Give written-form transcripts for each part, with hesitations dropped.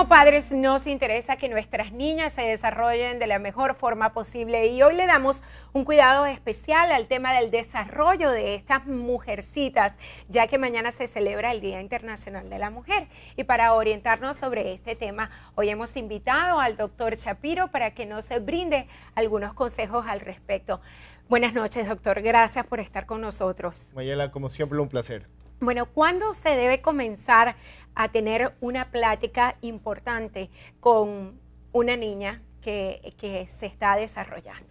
Como padres nos interesa que nuestras niñas se desarrollen de la mejor forma posible y hoy le damos un cuidado especial al tema del desarrollo de estas mujercitas, ya que mañana se celebra el Día Internacional de la Mujer. Y para orientarnos sobre este tema, hoy hemos invitado al doctor Shapiro para que nos brinde algunos consejos al respecto. Buenas noches, doctor. Gracias por estar con nosotros. Mayela, como siempre, un placer. Bueno, ¿cuándo se debe comenzar a tener una plática importante con una niña que se está desarrollando?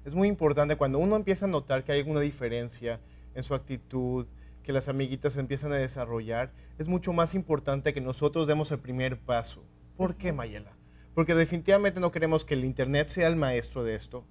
Es muy importante cuando uno empieza a notar que hay alguna diferencia en su actitud, que las amiguitas empiezan a desarrollar, es mucho más importante que nosotros demos el primer paso. ¿Por qué, Mayela? Porque definitivamente no queremos que el internet sea el maestro de esto,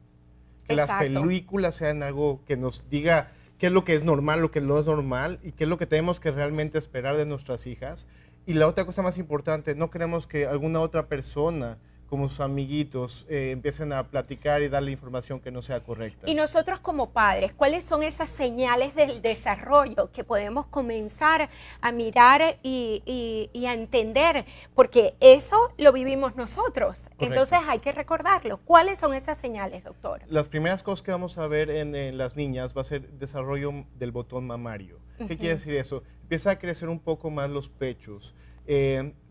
que las películas sean algo que nos diga qué es lo que es normal, lo que no es normal y qué es lo que tenemos que realmente esperar de nuestras hijas. Y la otra cosa más importante, no queremos que alguna otra persona, como sus amiguitos, empiecen a platicar y darle información que no sea correcta. Y nosotros como padres, ¿cuáles son esas señales del desarrollo que podemos comenzar a mirar y a entender? Porque eso lo vivimos nosotros. Correcto. Entonces hay que recordarlo. ¿Cuáles son esas señales, doctor? Las primeras cosas que vamos a ver en las niñas va a ser desarrollo del botón mamario. ¿Qué quiere decir eso? Empieza a crecer un poco más los pechos.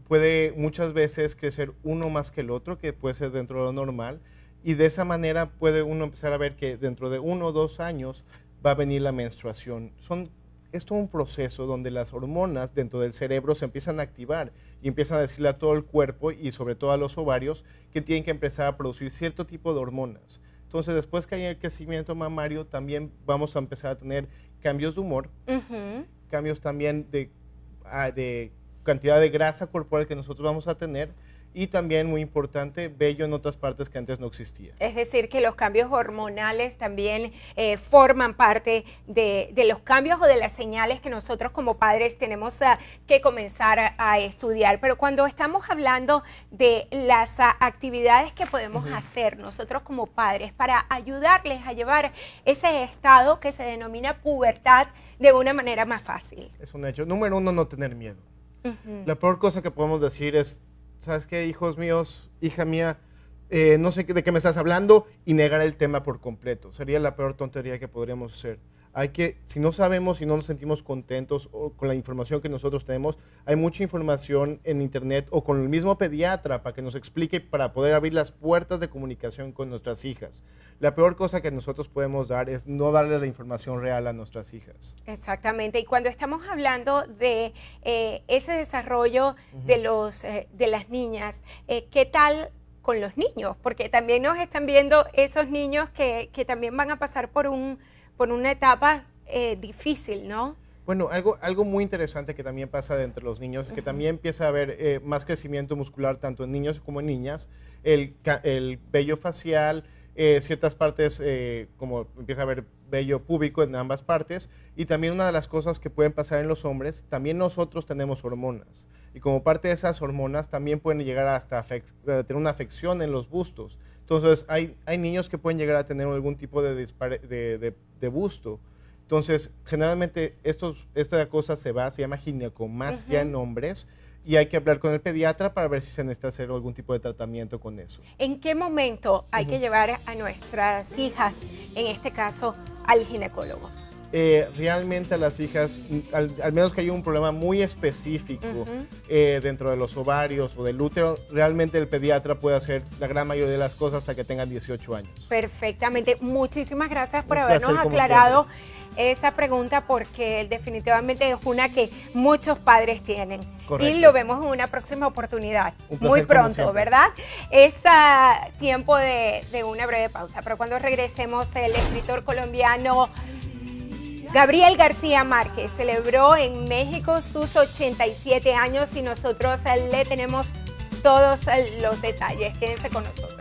Puede muchas veces crecer uno más que el otro, que puede ser dentro de lo normal, y de esa manera puede uno empezar a ver que dentro de 1 o 2 años va a venir la menstruación. Es todo un proceso donde las hormonas dentro del cerebro se empiezan a activar y empiezan a decirle a todo el cuerpo y sobre todo a los ovarios que tienen que empezar a producir cierto tipo de hormonas. Entonces, después que haya el crecimiento mamario, también vamos a empezar a tener cambios de humor, cambios también de cantidad de grasa corporal que nosotros vamos a tener y también, muy importante, vello en otras partes que antes no existía. Es decir, que los cambios hormonales también forman parte de los cambios o de las señales que nosotros como padres tenemos que comenzar a estudiar. Pero cuando estamos hablando de las actividades que podemos hacer nosotros como padres para ayudarles a llevar ese estado que se denomina pubertad de una manera más fácil. Es un hecho. Número 1, no tener miedo. La peor cosa que podemos decir es, ¿sabes qué, hijos míos, hija mía? No sé de qué me estás hablando, y negar el tema por completo. Sería la peor tontería que podríamos hacer. Si no sabemos y no nos sentimos contentos con la información que nosotros tenemos, hay mucha información en internet o con el mismo pediatra para que nos explique, para poder abrir las puertas de comunicación con nuestras hijas. La peor cosa que nosotros podemos dar es no darle la información real a nuestras hijas. Exactamente. Y cuando estamos hablando de ese desarrollo de las niñas, ¿qué tal con los niños? Porque también nos están viendo esos niños que también van a pasar por una etapa difícil, ¿no? Bueno, algo muy interesante que también pasa entre los niños es que también empieza a haber más crecimiento muscular tanto en niños como en niñas, el vello facial, ciertas partes como empieza a haber vello púbico en ambas partes, y también una de las cosas que pueden pasar en los hombres, también nosotros tenemos hormonas, y como parte de esas hormonas también pueden llegar hasta tener una afección en los bustos. Entonces hay niños que pueden llegar a tener algún tipo de busto. Entonces generalmente esta cosa se llama ginecomastia en hombres, y hay que hablar con el pediatra para ver si se necesita hacer algún tipo de tratamiento con eso. ¿En qué momento hay que llevar a nuestras hijas, en este caso, al ginecólogo? Realmente a las hijas, al menos que haya un problema muy específico dentro de los ovarios o del útero, realmente el pediatra puede hacer la gran mayoría de las cosas hasta que tengan 18 años. Perfectamente. Muchísimas gracias por habernos aclarado esa pregunta, porque definitivamente es una que muchos padres tienen. Correcto. Y lo vemos en una próxima oportunidad, muy pronto, ¿verdad? Es tiempo de una breve pausa, pero cuando regresemos, el escritor colombiano Gabriel García Márquez celebró en México sus 87 años y nosotros le tenemos todos los detalles. Quédense con nosotros.